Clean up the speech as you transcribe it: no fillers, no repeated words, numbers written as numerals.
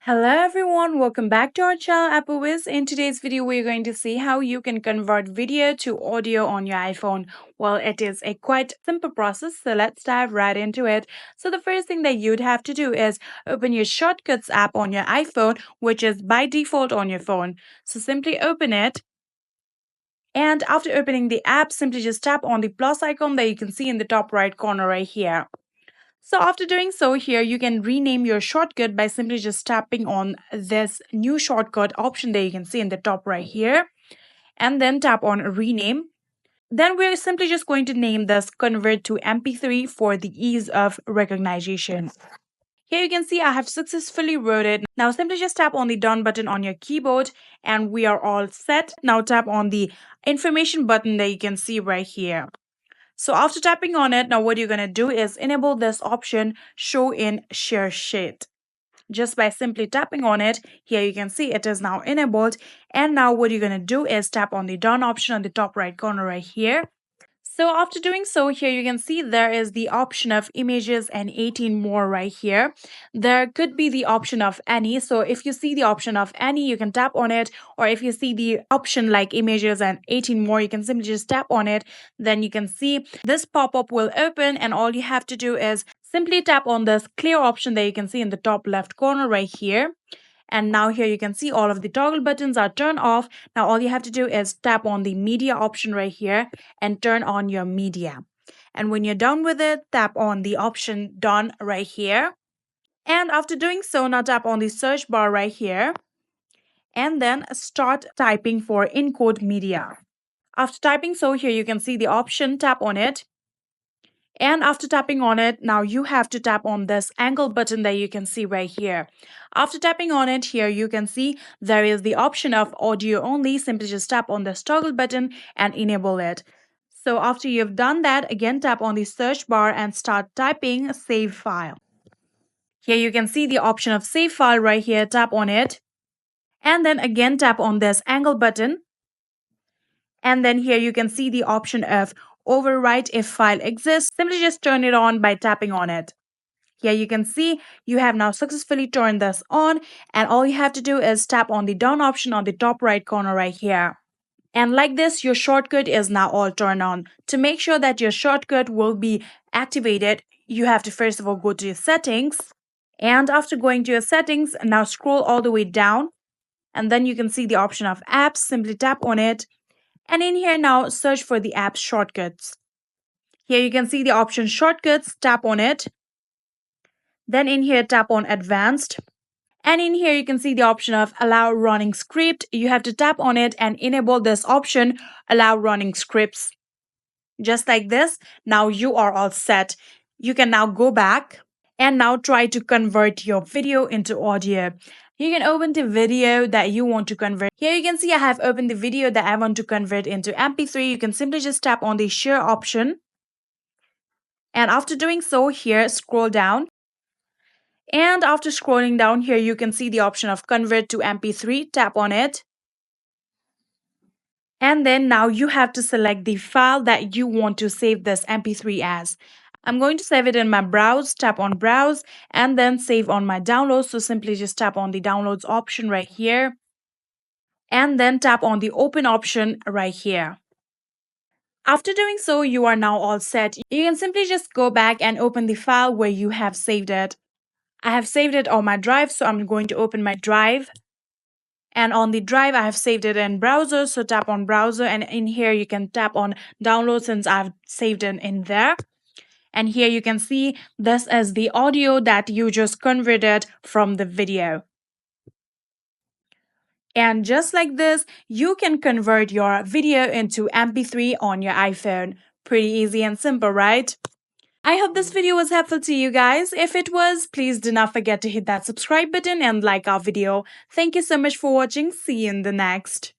Hello everyone, welcome back to our channel AppleWiz. In today's video, we're going to see how you can convert video to audio on your iPhone. Well, it is a quite simple process, so let's dive right into it. So the first thing that you'd have to do is open your Shortcuts app on your iPhone, which is by default on your phone. So simply open it. And after opening the app, simply just tap on the plus icon that you can see in the top right corner right here. So after doing so here, you can rename your shortcut by simply just tapping on this new shortcut option that you can see in the top right here and then tap on rename. Then we're simply just going to name this convert to MP3 for the ease of recognition. Here you can see I have successfully wrote it. Now simply just tap on the done button on your keyboard and we are all set. Now tap on the information button that you can see right here. So after tapping on it, now what you're going to do is enable this option show in share sheet. Just by simply tapping on it, here you can see it is now enabled. And now what you're going to do is tap on the done option on the top right corner right here. So after doing so, here you can see there is the option of images and 18 more right here. There could be the option of any. So if you see the option of any, you can tap on it. Or if you see the option like images and 18 more, you can simply just tap on it. Then you can see this pop-up will open and all you have to do is simply tap on this clear option that you can see in the top left corner right here. And now here you can see all of the toggle buttons are turned off. Now all you have to do is tap on the media option right here and turn on your media. And when you're done with it, tap on the option done right here. And after doing so, now tap on the search bar right here and then start typing for encode media. After typing so here you can see the option, tap on it. And after tapping on it, now you have to tap on this angle button that you can see right here. After tapping on it here, you can see there is the option of audio only. Simply just tap on this toggle button and enable it. So after you've done that, again tap on the search bar and start typing save file. Here you can see the option of save file right here. Tap on it. And then again tap on this angle button. And then here you can see the option of overwrite if file exists. Simply just turn it on by tapping on it. Here you can see you have now successfully turned this on and all you have to do is tap on the down option on the top right corner right here. And like this, your shortcut is now all turned on. To make sure that your shortcut will be activated, you have to first of all go to your settings. And after going to your settings, now scroll all the way down. And then you can see the option of apps. Simply tap on it. And in here now, search for the app shortcuts. Here you can see the option shortcuts. Tap on it. Then in here, tap on advanced. And in here, you can see the option of allow running script. You have to tap on it and enable this option, allow running scripts. Just like this, now you are all set. You can now go back and now try to convert your video into audio. You can open the video that you want to convert. Here you can see I have opened the video that I want to convert into MP3. You can simply just tap on the share option. And after doing so, here, scroll down. And after scrolling down here, you can see the option of convert to MP3. Tap on it. And then now you have to select the file that you want to save this MP3 as. I'm going to save it in my browse. Tap on browse and then save on my downloads. So simply just tap on the downloads option right here. And then tap on the open option right here. After doing so, you are now all set. You can simply just go back and open the file where you have saved it. I have saved it on my drive, so I'm going to open my drive. And on the drive, I have saved it in browser, so tap on browser. And in here, you can tap on download since I've saved it in there. And here you can see this is the audio that you just converted from the video. And just like this, you can convert your video into MP3 on your iPhone. Pretty easy and simple, right? I hope this video was helpful to you guys. If it was, please do not forget to hit that subscribe button and like our video. Thank you so much for watching. See you in the next.